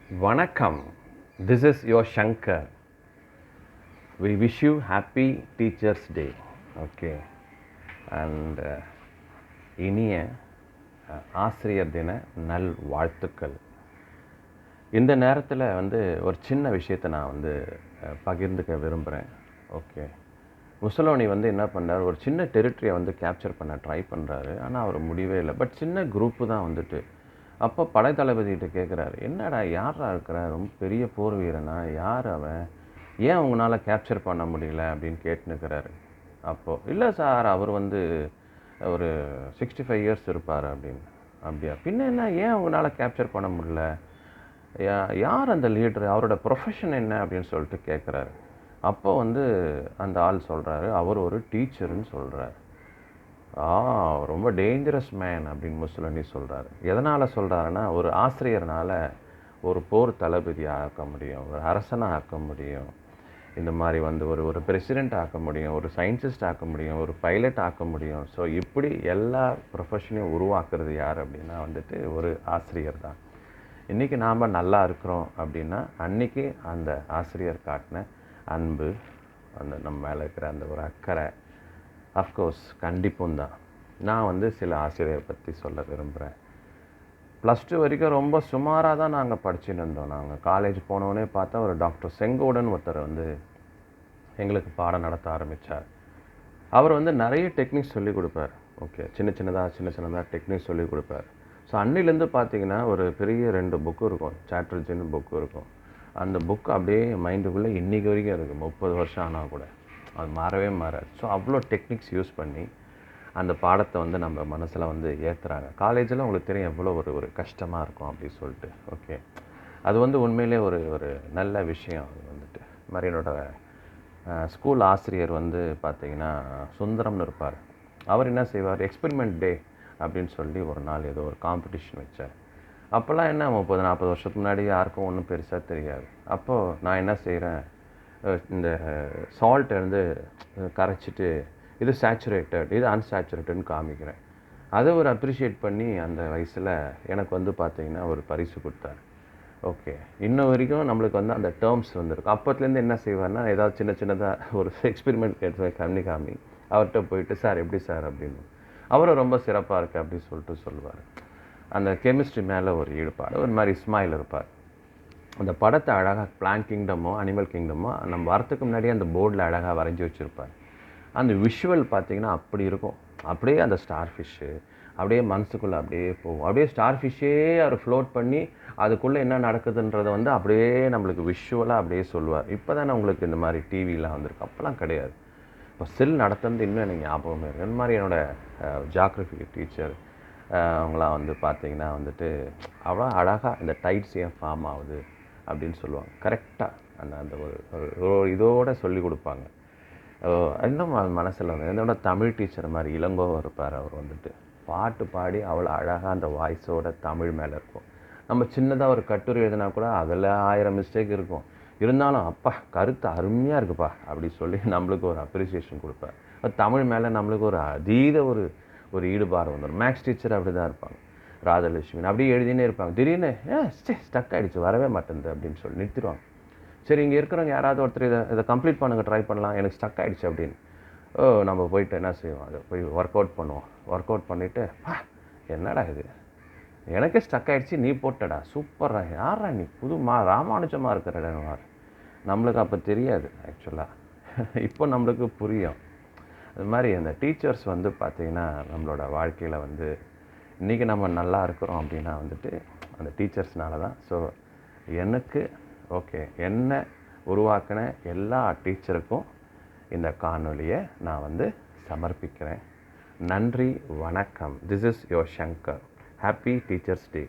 Vanakkam, this is your Shankar. We wish you happy Teachers Day. Okay. And இனிய ஆசிரியர் தின நல் வாழ்த்துக்கள். இந்த நேரத்தில் ஒரு சின்ன விஷயத்தை நான் பகிர்ந்துக்க விரும்புகிறேன். ஓகே, முசலோனி என்ன பண்ணார், ஒரு சின்ன டெரிட்டரியை கேப்சர் பண்ண ட்ரை பண்ணுறாரு. ஆனால் அவர் முடியவே இல்லை. பட் சின்ன குரூப்பு தான் அப்போ படை தளபதிகிட்ட கேட்குறாரு, என்னடா யாரா இருக்கிற, ரொம்ப பெரிய போர் வீரனா, யார் அவன், ஏன் உங்களால் கேப்சர் பண்ண முடியல அப்படின்னு கேட்டுனுக்கிறாரு. அப்போது இல்லை சார், அவர் ஒரு 65 இயர்ஸ் இருப்பார் அப்படின்னு. அப்படியா, பின்ன என்ன, ஏன் உங்களால் கேப்சர் பண்ண முடியல, யார் அந்த லீடர், அவரோட ப்ரொஃபஷன் என்ன அப்படின்னு சொல்லிட்டு கேட்குறாரு. அப்போ அந்த ஆள் சொல்கிறாரு, அவர் ஒரு டீச்சருன்னு சொல்கிறார். ரொம்ப டேஞ்சரஸ் மேன் அப்படின்னு முசலோனி சொல்கிறாரு. எதனால் சொல்கிறாருன்னா, ஒரு ஆசிரியர்னால் ஒரு போர் தளபதி ஆக்க முடியும், ஒரு அரசனாக ஆக்க முடியும், இந்த மாதிரி ஒரு பிரசிடெண்ட் ஆக்க முடியும், ஒரு சயின்டிஸ்ட் ஆக்க முடியும், ஒரு பைலட் ஆக்க முடியும். ஸோ இப்படி எல்லா ப்ரொஃபஷனையும் உருவாக்குறது யார் அப்படின்னா ஒரு ஆசிரியர் தான். இன்றைக்கி நாம் நல்லா இருக்கிறோம் அப்படின்னா அன்றைக்கி அந்த ஆசிரியர் காட்டின அன்பு, நம்ம மேலே இருக்கிற அந்த ஒரு அக்கறை, அஃப்கோர்ஸ் கண்டிப்பும் தான். நான் சில ஆசிரியரை பற்றி சொல்ல விரும்புகிறேன். +2 வரைக்கும் ரொம்ப சுமாராக தான் நாங்கள் படிச்சுன்னு இருந்தோம். நாங்கள் காலேஜ் போனோடனே பார்த்தா ஒரு டாக்டர் செங்கோடன் ஒருத்தர் எங்களுக்கு பாடம் நடத்த ஆரம்பித்தார். அவர் நிறைய டெக்னிக்ஸ் சொல்லிக் கொடுப்பார். ஓகே, சின்ன சின்னதாக டெக்னிக்ஸ் சொல்லிக் கொடுப்பார். ஸோ அன்னிலேருந்து பார்த்தீங்கன்னா ஒரு பெரிய 2 புக்கு இருக்கும், சாட்டர்ஜின்னு புக்கு இருக்கும். அந்த புக்கு அப்படியே மைண்டுக்குள்ளே இன்றைக்கி வரைக்கும் இருக்குது. 30 வருஷம் ஆனால் கூட அது மாறவே மாறாது. ஸோ அவ்வளோ டெக்னிக்ஸ் யூஸ் பண்ணி அந்த பாடத்தை நம்ம மனசில் ஏற்றுறாங்க. காலேஜில் உங்களுக்கு தெரியும் எவ்வளோ ஒரு கஷ்டமாக இருக்கும் அப்படின்னு சொல்லிட்டு. ஓகே, அது உண்மையிலே ஒரு நல்ல விஷயம். அது மாதிரி என்னோடய ஸ்கூல் ஆசிரியர் பார்த்திங்கன்னா சுந்தரம்னு இருப்பார். அவர் என்ன செய்வார், எக்ஸ்பெரிமெண்ட் டே அப்படின்னு சொல்லி ஒரு நாள் ஏதோ ஒரு காம்படிஷன் வச்சார். அப்போல்லாம் என்ன 30-40 வருஷத்துக்கு முன்னாடி யாருக்கும் ஒன்றும் பெருசாக தெரியாது. அப்போது நான் என்ன செய்கிறேன், இந்த சால்ட்டை கரைச்சிட்டு இது சேச்சுரேட்டட், இது அன்சேச்சுரேட்டட்னு காமிக்கிறேன். அதை ஒரு அப்ரிஷியேட் பண்ணி அந்த வயசில் எனக்கு பார்த்திங்கன்னா ஒரு பரிசு கொடுத்தாரு. ஓகே, இன்ன வரைக்கும் நம்மளுக்கு அந்த டேர்ம்ஸ் இருக்கும். அப்போத்துலேருந்து என்ன செய்வார்னா, ஏதாவது சின்னதாக ஒரு எக்ஸ்பெரிமெண்ட் எடுத்து காமி அவர்கிட்ட போயிட்டு, சார் எப்படி சார் அப்படின்னு, அவரும் ரொம்ப சிறப்பாக இருக்குது அப்படின்னு சொல்லிட்டு சொல்லுவார். அந்த கெமிஸ்ட்ரி மேலே ஒரு ஈடுபாடு, ஒரு மாதிரி ஸ்மைல் இருப்பார். அந்த படத்தை அழகாக பிளான்ட் கிங்டமோ அனிமல் கிங்டமோ நம்ம வரத்துக்கு முன்னாடியே அந்த போர்டில் அழகாக வரைஞ்சி வச்சுருப்பார். அந்த விஷுவல் பார்த்திங்கன்னா அப்படி இருக்கும். அப்படியே அந்த ஸ்டார் ஃபிஷ்ஷு அப்படியே மனசுக்குள்ளே அப்படியே போகும். அப்படியே ஸ்டார் ஃபிஷ்ஷே அவர் ஃப்ளோட் பண்ணி அதுக்குள்ளே என்ன நடக்குதுன்றதை அப்படியே நம்மளுக்கு விஷுவலாக அப்படியே சொல்லுவார். இப்போ தானே உங்களுக்கு இந்த மாதிரி டிவிலாம் வந்திருக்கு, அப்போலாம் கிடையாது. இப்போ செல் நடத்துறது இன்னும் எனக்கு ஞாபகமே இருக்குது. இந்த மாதிரி என்னோடய ஜியாகிரஃபி டீச்சர் அவங்களாம் பார்த்திங்கன்னா அவ்வளோ அழகாக இந்த டைட்ஸ் ஏன் ஃபார்ம் ஆகுது அப்படின்னு சொல்லுவாங்க. கரெக்டாக அந்த ஒரு இதோடு சொல்லி கொடுப்பாங்க. இன்னும் மனசில் என்னோட தமிழ் டீச்சர் மாதிரி இளங்கோவன் இருப்பார். அவர் பாட்டு பாடி அவ்வளோ அழகாக அந்த வாய்ஸோட தமிழ் மேலே இருக்கும். நம்ம சின்னதாக ஒரு கட்டுரை எழுதினா கூட அதில் 1000 மிஸ்டேக் இருக்கும். இருந்தாலும் அப்பா கருத்து அருமையாக இருக்குப்பா அப்படி சொல்லி நம்மளுக்கு ஒரு அப்ரிசியேஷன் கொடுப்பார். தமிழ் மேலே நம்மளுக்கு ஒரு அதீத ஒரு ஈடுபாடு வந்துடும். மேக்ஸ் டீச்சர் அப்படி தான் இருப்பாங்க, ராஜலட்சுமி அப்படியே எழுதினே இருப்பாங்க. திடீர்னு ஸ்டக் ஆகிடுச்சு, வரவே மாட்டேங்குது அப்படின்னு சொல்லி நிறுத்திடுவாங்க. சரி, இங்கே இருக்கிறவங்க யாராவது ஒருத்தர் இதை கம்ப்ளீட் பண்ணுங்க, ட்ரை பண்ணலாம், எனக்கு ஸ்டக் ஆகிடுச்சு அப்படின்னு. நம்ம போயிட்டு என்ன செய்வோம், அதை போய் ஒர்க் அவுட் பண்ணுவோம். ஒர்க் அவுட் பண்ணிவிட்டு, என்னடா இது, எனக்கே ஸ்டக் ஆகிடுச்சு, நீ போட்டடா, சூப்பரா, யாரா நீ, ராமானுஜமாக இருக்கிற. நம்மளுக்கு அப்போ தெரியாது ஆக்சுவலாக. இப்போ நம்மளுக்கு புரியும். அது மாதிரி அந்த டீச்சர்ஸ் பார்த்திங்கன்னா நம்மளோட வாழ்க்கையில் இன்றைக்கி நம்ம நல்லா இருக்கிறோம் அப்படின்னா அந்த டீச்சர்ஸ்னால தான். ஸோ எனக்கு என்ன உருவாக்கின எல்லா டீச்சருக்கும் இந்த காணொலியை நான் சமர்ப்பிக்கிறேன். நன்றி, வணக்கம். This is your Shankar. Happy teachers day.